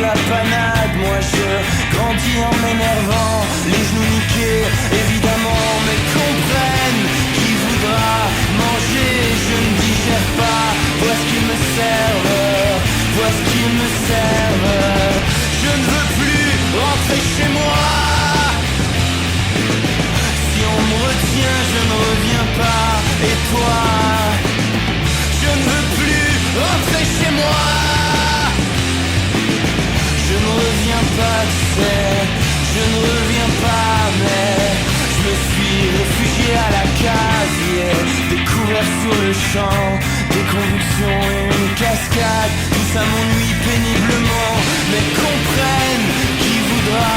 la panade. Moi je grandis en m'énervant, les genoux niqués évidemment, mais comprennent qui voudra manger. Je ne digère pas, vois ce qu'ils me servent, vois ce qu'ils me servent. Je ne veux plus rentrer chez moi. Si on me retient, je ne reviens pas. Et toi, je ne veux plus rentrer chez moi. Je ne reviens pas, tu sais, je ne reviens pas, mais je me suis réfugié à la casier, découvert sur le champ, des convulsions et une cascade. Tout ça m'ennuie péniblement, mais comprennent qui voudra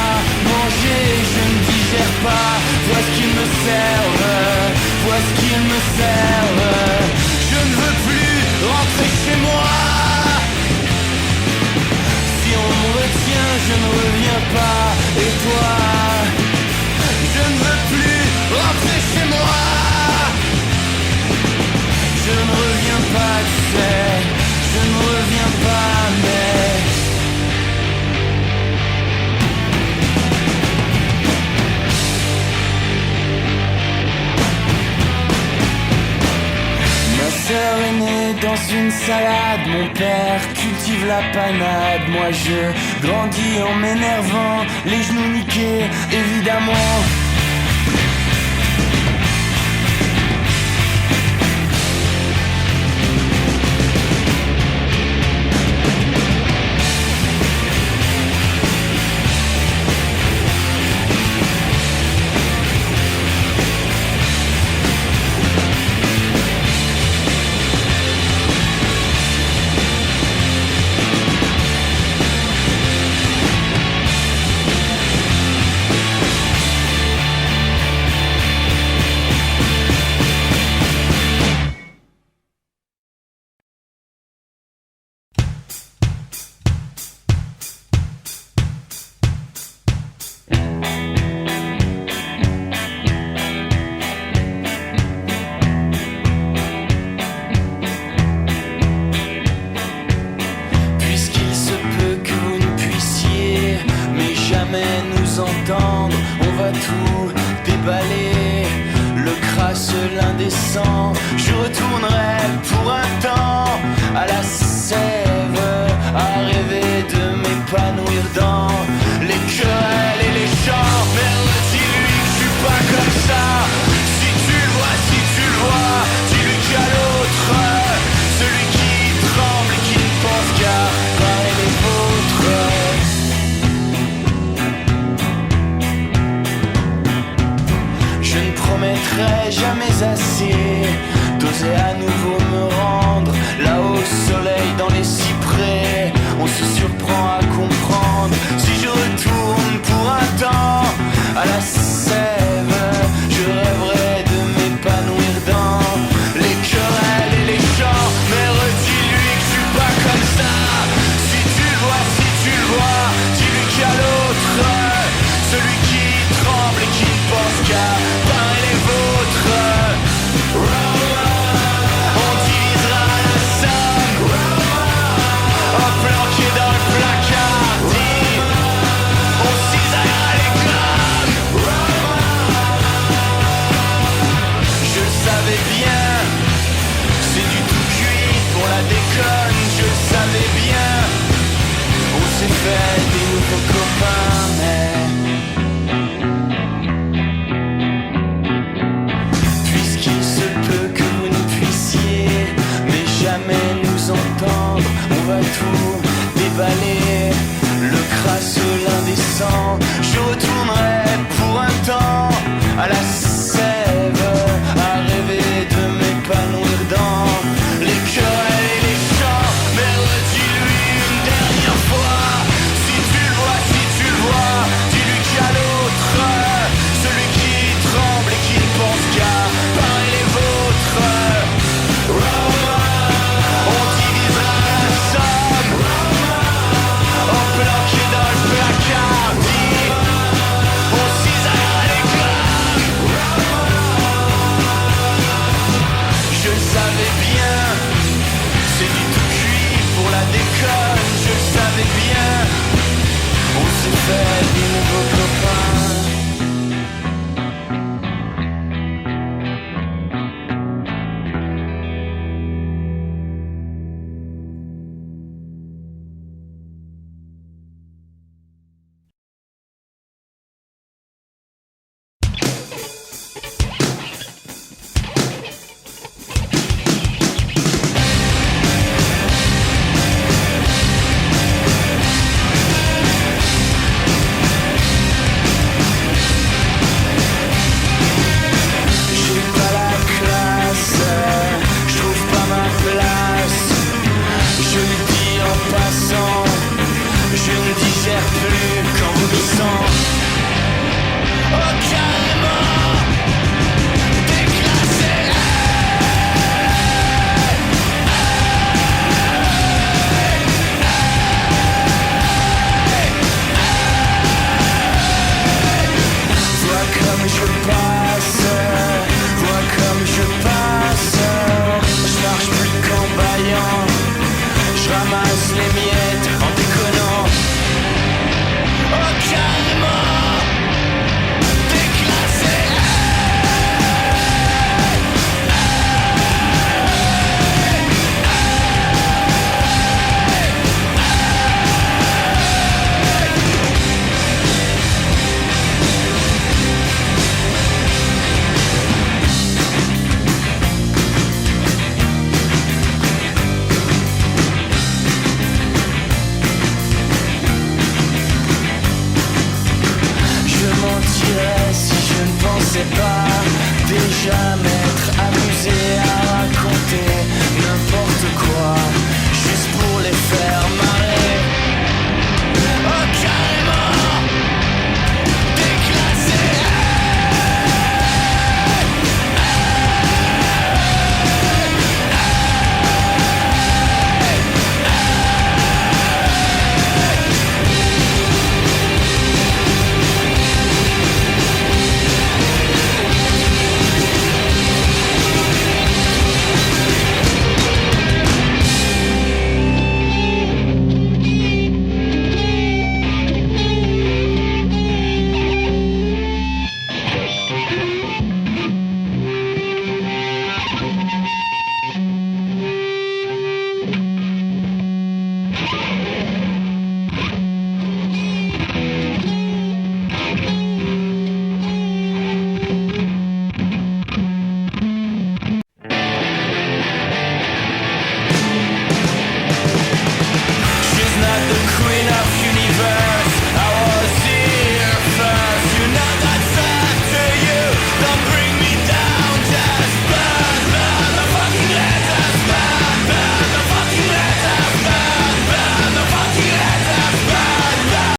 manger. Je ne digère pas, vois ce qu'ils me servent, vois ce qu'ils me servent. Je ne veux plus rentrer chez moi. Si on me retient, je ne reviens pas. Et toi, je ne veux plus rentrer chez moi. Je ne reviens pas, tu sais, je ne reviens pas, mais ma sœur est née dans une salade, mon père cultive la panade. Moi je grandis en m'énervant, les genoux niqués évidemment. Je retournerai pour un temps à la sève, à rêver de m'épanouir dans les querelles et les chants. Merde, dis-lui que je suis pas comme ça. Si tu le vois, si tu le vois, dis-lui qu'il y a l'autre, celui qui tremble et qui ne pense qu'à parler des vôtres. Je ne promettrai jamais assez d'oser à nouveau me rendre là au soleil je ne digère plus qu'en vomissant. Aucun